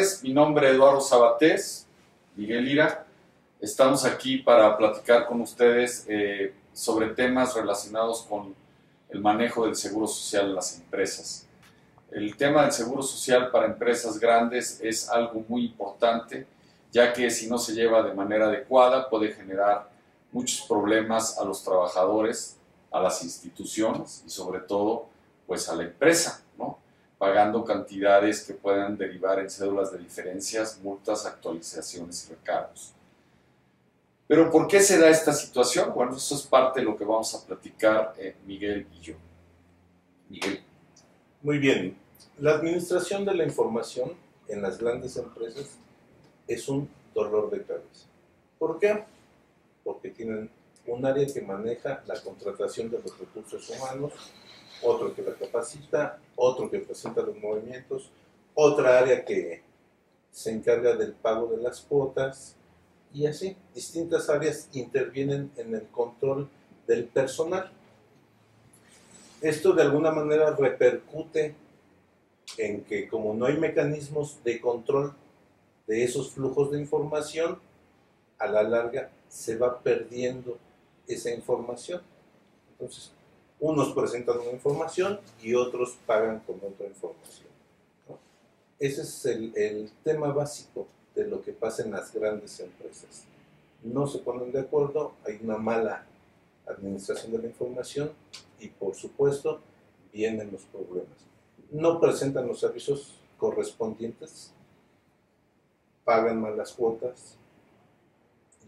tardes, mi nombre es Eduardo Sabatés, Miguel Lira. Estamos aquí para platicar con ustedes sobre temas relacionados con el manejo del seguro social en las empresas. El tema del seguro social para empresas grandes es algo muy importante, ya que si no se lleva de manera adecuada puede generar muchos problemas a los trabajadores, a las instituciones y sobre todo pues a la empresa, ¿no? Pagando cantidades que puedan derivar en cédulas de diferencias, multas, actualizaciones y recargos. Pero ¿por qué se da esta situación? Bueno, eso es parte de lo que vamos a platicar Miguel y yo. Miguel. Muy bien. La administración de la información en las grandes empresas es un dolor de cabeza. ¿Por qué? Porque tienen un área que maneja la contratación de los recursos humanos, otro que la capacita, otro que presenta los movimientos, otra área que se encarga del pago de las cuotas, y así, distintas áreas intervienen en el control del personal. Esto de alguna manera repercute en que como no hay mecanismos de control de esos flujos de información, a la larga se va perdiendo esa información. Entonces, unos presentan una información y otros pagan con otra información, ¿no? Ese es el tema básico de lo que pasa en las grandes empresas. No se ponen de acuerdo, hay una mala administración de la información y por supuesto vienen los problemas. No presentan los servicios correspondientes, pagan mal las cuotas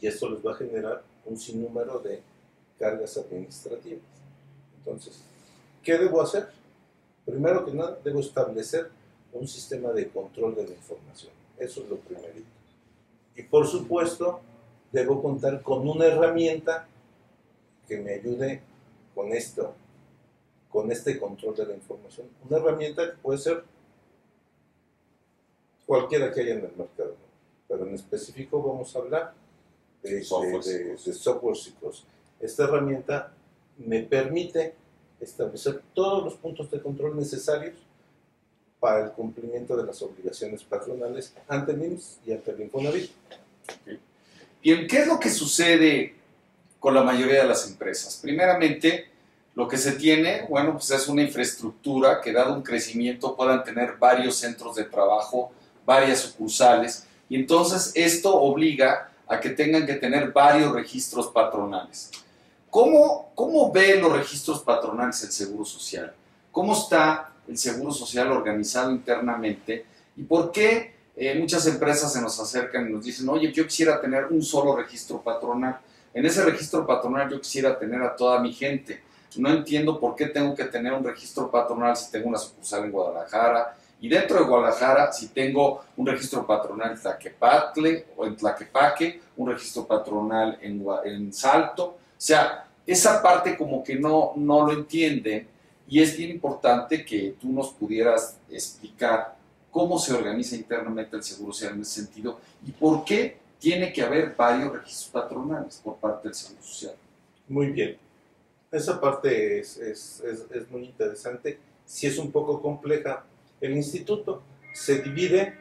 y esto les va a generar un sinnúmero de cargas administrativas. Entonces, ¿qué debo hacer? Primero que nada, debo establecer un sistema de control de la información. Eso es lo primerito. Y por supuesto, debo contar con una herramienta que me ayude con esto, con este control de la información. Una herramienta que puede ser cualquiera que haya en el mercado, ¿no? Pero en específico vamos a hablar de software psicos. Esta herramienta me permite establecer todos los puntos de control necesarios para el cumplimiento de las obligaciones patronales ante el IMSS y ante el Infonavit. Bien, ¿qué es lo que sucede con la mayoría de las empresas? Primeramente, lo que se tiene, bueno, pues es una infraestructura que dado un crecimiento puedan tener varios centros de trabajo, varias sucursales, y entonces esto obliga a que tengan que tener varios registros patronales. ¿Cómo ve los registros patronales el Seguro Social? ¿Cómo está el Seguro Social organizado internamente? ¿Y por qué muchas empresas se nos acercan y nos dicen, oye, yo quisiera tener un solo registro patronal? En ese registro patronal yo quisiera tener a toda mi gente. No entiendo por qué tengo que tener un registro patronal si tengo una sucursal en Guadalajara, y dentro de Guadalajara, si tengo un registro patronal en Tlaquepatle o en Tlaquepaque, un registro patronal en Salto. O sea, esa parte como que no lo entienden, y es bien importante que tú nos pudieras explicar cómo se organiza internamente el Seguro Social en ese sentido y por qué tiene que haber varios registros patronales por parte del Seguro Social. Muy bien. Esa parte es muy interesante. Sí es un poco compleja. El instituto se divide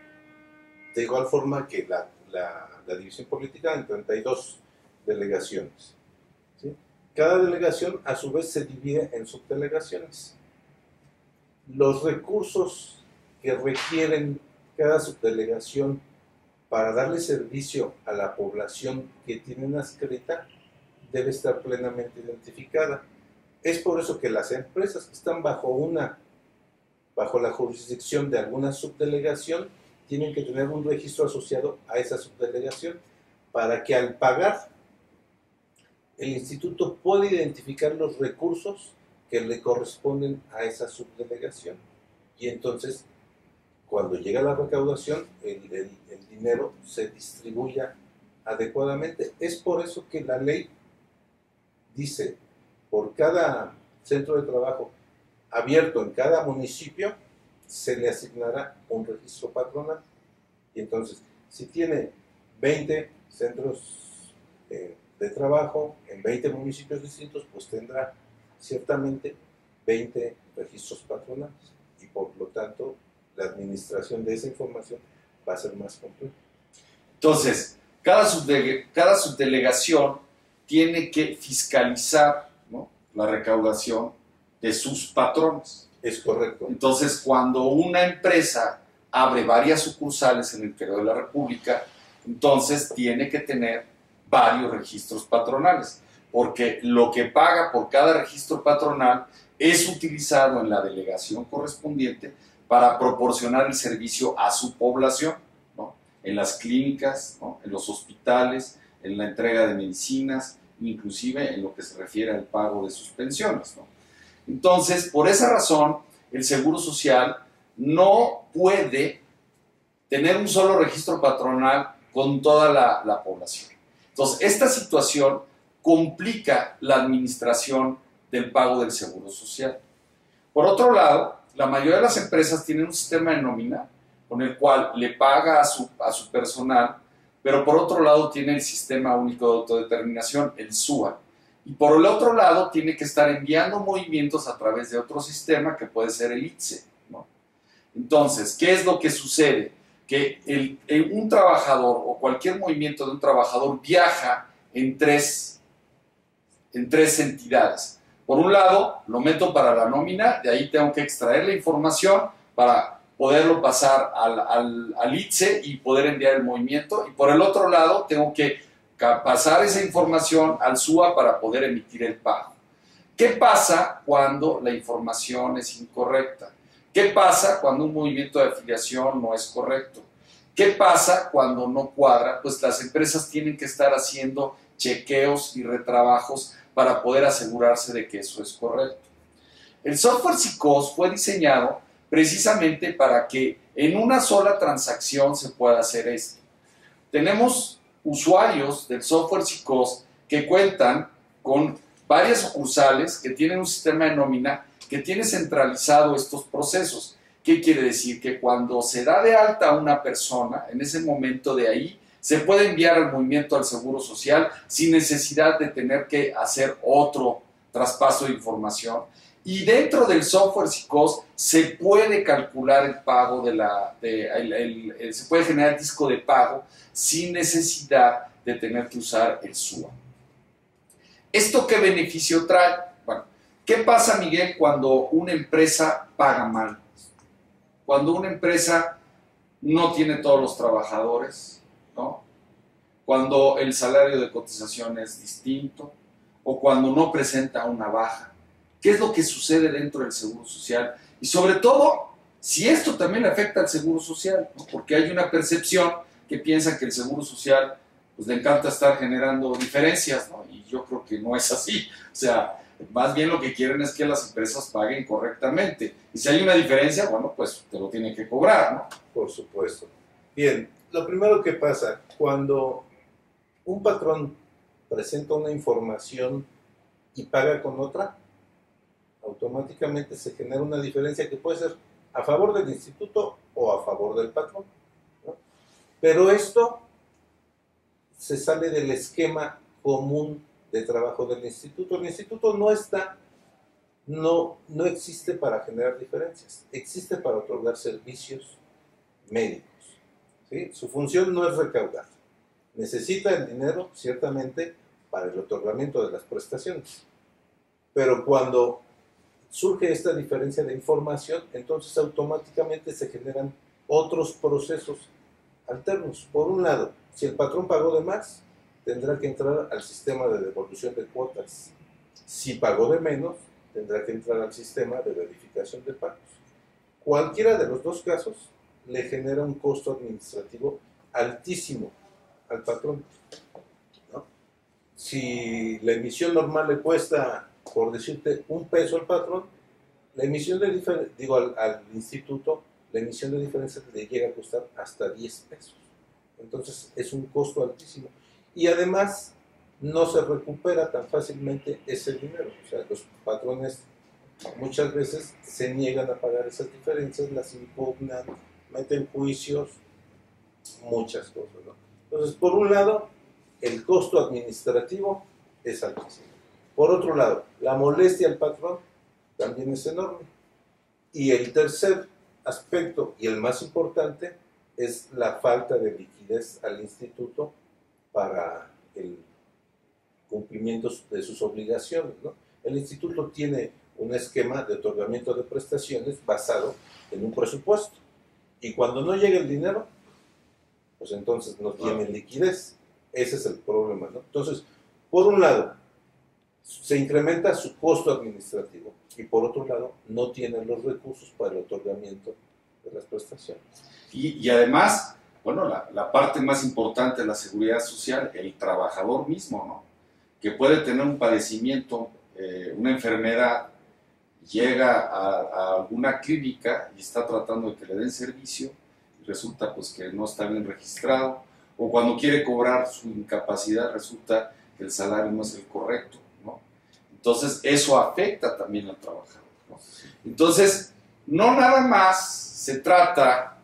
de igual forma que la división política en 32 delegaciones, ¿sí? Cada delegación a su vez se divide en subdelegaciones. Los recursos que requieren cada subdelegación para darle servicio a la población que tienen adscrita debe estar plenamente identificada. Es por eso que las empresas que están bajo la jurisdicción de alguna subdelegación tienen que tener un registro asociado a esa subdelegación para que al pagar el instituto pueda identificar los recursos que le corresponden a esa subdelegación. Y entonces, cuando llega la recaudación, el dinero se distribuya adecuadamente. Es por eso que la ley dice, por cada centro de trabajo abierto en cada municipio, se le asignará un registro patronal. Y entonces, si tiene 20 centros de trabajo en 20 municipios distintos, pues tendrá ciertamente 20 registros patronales. Y por lo tanto, la administración de esa información va a ser más complejo. Entonces, cada subdelegación tiene que fiscalizar, ¿no?, la recaudación de sus patrones. Es correcto. Entonces, cuando una empresa abre varias sucursales en el interior de la República, entonces tiene que tener varios registros patronales, porque lo que paga por cada registro patronal es utilizado en la delegación correspondiente para proporcionar el servicio a su población, ¿no?, en las clínicas, ¿no?, en los hospitales, en la entrega de medicinas, inclusive en lo que se refiere al pago de sus pensiones, ¿no? Entonces, por esa razón, el Seguro Social no puede tener un solo registro patronal con toda la población. Entonces, esta situación complica la administración del pago del Seguro Social. Por otro lado, la mayoría de las empresas tienen un sistema de nómina con el cual le paga a su personal, pero por otro lado tiene el Sistema Único de Autodeterminación, el SUA. Y por el otro lado tiene que estar enviando movimientos a través de otro sistema que puede ser el ITSE, ¿no? Entonces, ¿qué es lo que sucede? Que un trabajador o cualquier movimiento de un trabajador viaja en tres entidades. Por un lado, lo meto para la nómina, de ahí tengo que extraer la información para poderlo pasar al ITSE y poder enviar el movimiento. Y por el otro lado, tengo que pasar esa información al SUA para poder emitir el pago. ¿Qué pasa cuando la información es incorrecta? ¿Qué pasa cuando un movimiento de afiliación no es correcto? ¿Qué pasa cuando no cuadra? Pues las empresas tienen que estar haciendo chequeos y retrabajos para poder asegurarse de que eso es correcto. El software SICOS fue diseñado precisamente para que en una sola transacción se pueda hacer esto. Tenemos usuarios del software SICOS que cuentan con varias sucursales, que tienen un sistema de nómina que tiene centralizado estos procesos. ¿Qué quiere decir? Que cuando se da de alta a una persona, en ese momento de ahí, se puede enviar el movimiento al Seguro Social sin necesidad de tener que hacer otro traspaso de información. Y dentro del software SICOS se puede calcular el pago se puede generar el disco de pago sin necesidad de tener que usar el SUA. ¿Esto qué beneficio trae? Bueno, ¿qué pasa, Miguel, cuando una empresa paga mal? Cuando una empresa no tiene todos los trabajadores, ¿no? Cuando el salario de cotización es distinto o cuando no presenta una baja. ¿Qué es lo que sucede dentro del Seguro Social? Y sobre todo, si esto también afecta al Seguro Social, ¿no? Porque hay una percepción que piensa que el Seguro Social pues, le encanta estar generando diferencias, ¿no? Y yo creo que no es así. O sea, más bien lo que quieren es que las empresas paguen correctamente. Y si hay una diferencia, bueno, pues te lo tienen que cobrar, ¿no? Por supuesto. Bien, lo primero que pasa, cuando un patrón presenta una información y paga con otra, automáticamente se genera una diferencia que puede ser a favor del instituto o a favor del patrón, ¿no? Pero esto se sale del esquema común de trabajo del instituto. El instituto no existe para generar diferencias, existe para otorgar servicios médicos, ¿sí? Su función no es recaudar. Necesita el dinero, ciertamente, para el otorgamiento de las prestaciones. Pero cuando surge esta diferencia de información, entonces automáticamente se generan otros procesos alternos. Por un lado, si el patrón pagó de más, tendrá que entrar al sistema de devolución de cuotas. Si pagó de menos, tendrá que entrar al sistema de verificación de pagos. Cualquiera de los dos casos le genera un costo administrativo altísimo al patrón, ¿no? Si la emisión normal le cuesta, por decirte, $1 al patrón, la emisión al instituto, la emisión de diferencias le llega a costar hasta $10. Entonces es un costo altísimo. Y además no se recupera tan fácilmente ese dinero. O sea, los patrones muchas veces se niegan a pagar esas diferencias, las impugnan, meten juicios, muchas cosas, ¿no? Entonces, por un lado, el costo administrativo es altísimo. Por otro lado, la molestia al patrón también es enorme. Y el tercer aspecto, y el más importante, es la falta de liquidez al instituto para el cumplimiento de sus obligaciones, ¿no? El instituto tiene un esquema de otorgamiento de prestaciones basado en un presupuesto, y cuando no llega el dinero, pues entonces no tiene liquidez. Ese es el problema, ¿no? Entonces, por un lado, se incrementa su costo administrativo, y por otro lado, no tienen los recursos para el otorgamiento de las prestaciones. Y además, bueno, la parte más importante de la seguridad social, el trabajador mismo, ¿no? Que puede tener un padecimiento, una enfermedad, llega a alguna clínica y está tratando de que le den servicio, y resulta pues que no está bien registrado, o cuando quiere cobrar su incapacidad resulta que el salario no es el correcto, ¿no? Entonces eso afecta también al trabajador, ¿no? Entonces, no nada más se trata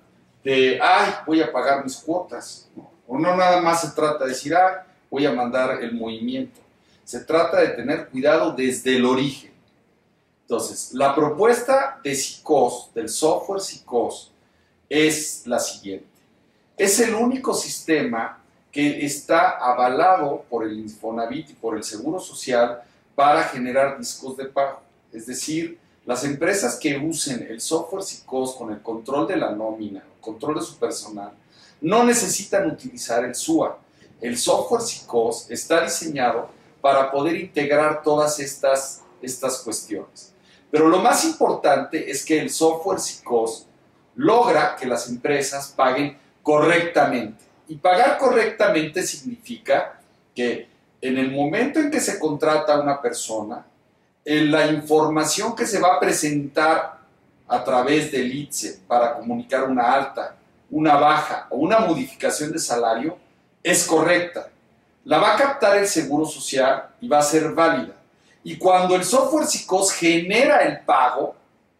de, ay, voy a pagar mis cuotas, ¿no? O no nada más se trata de decir, ay, voy a mandar el movimiento. Se trata de tener cuidado desde el origen. Entonces, la propuesta de SICOS, del software SICOS, es la siguiente. Es el único sistema que está avalado por el Infonavit y por el Seguro Social para generar discos de pago. Es decir, las empresas que usen el software SICOS con el control de la nómina, el control de su personal, no necesitan utilizar el SUA. El software SICOS está diseñado para poder integrar todas estas cuestiones. Pero lo más importante es que el software SICOS logra que las empresas paguen correctamente. Y pagar correctamente significa que en el momento en que se contrata a una persona, la información que se va a presentar a través del ITSE para comunicar una alta, una baja o una modificación de salario es correcta. La va a captar el Seguro Social y va a ser válida. Y cuando el software SICOS genera el pago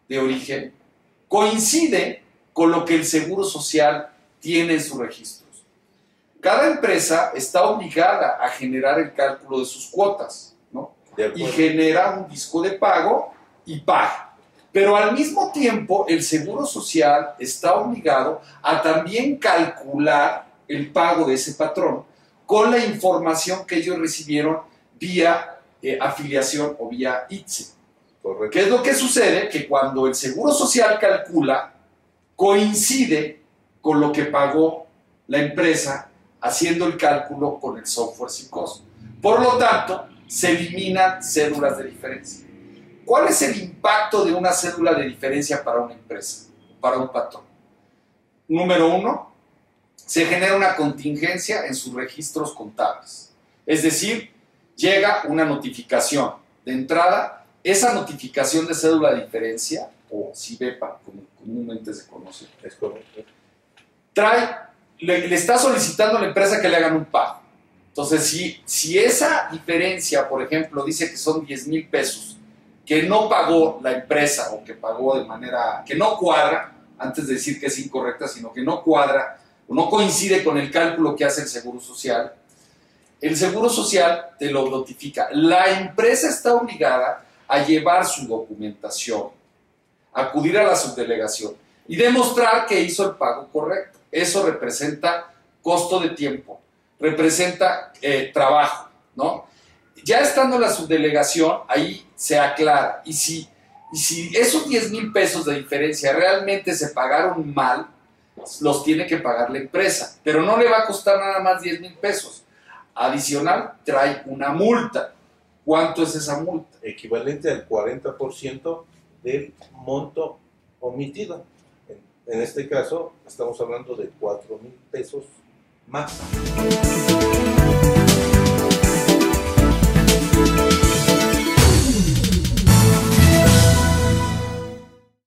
de origen, coincide con lo que el Seguro Social tiene en sus registros. Cada empresa está obligada a generar el cálculo de sus cuotas, ¿no? Y genera un disco de pago y paga. Pero al mismo tiempo, el Seguro Social está obligado a también calcular el pago de ese patrón con la información que ellos recibieron vía afiliación o vía ITSE. Correcto. ¿Qué es lo que sucede? Que cuando el Seguro Social calcula, coincide con lo que pagó la empresa haciendo el cálculo con el software SICOS. Por lo tanto, se eliminan cédulas de diferencia. ¿Cuál es el impacto de una cédula de diferencia para una empresa, para un patrón? Número uno, se genera una contingencia en sus registros contables. Es decir, llega una notificación de entrada. Esa notificación de cédula de diferencia, o CIBEPA, como comúnmente se conoce, Es correcto. le está solicitando a la empresa que le hagan un pago. Entonces, si esa diferencia, por ejemplo, dice que son 10,000 pesos, que no pagó la empresa o que pagó de manera que no cuadra, antes de decir que es incorrecta, sino que no cuadra o no coincide con el cálculo que hace el Seguro Social, el Seguro Social te lo notifica. La empresa está obligada a llevar su documentación, acudir a la subdelegación y demostrar que hizo el pago correcto. Eso representa costo de tiempo, representa trabajo, ¿no? Ya estando en la subdelegación, ahí se aclara. Y si esos 10,000 pesos de diferencia realmente se pagaron mal, los tiene que pagar la empresa. Pero no le va a costar nada más 10,000 pesos. Adicional, trae una multa. ¿Cuánto es esa multa? Equivalente al 40% del monto omitido. En este caso, estamos hablando de 4,000 pesos más.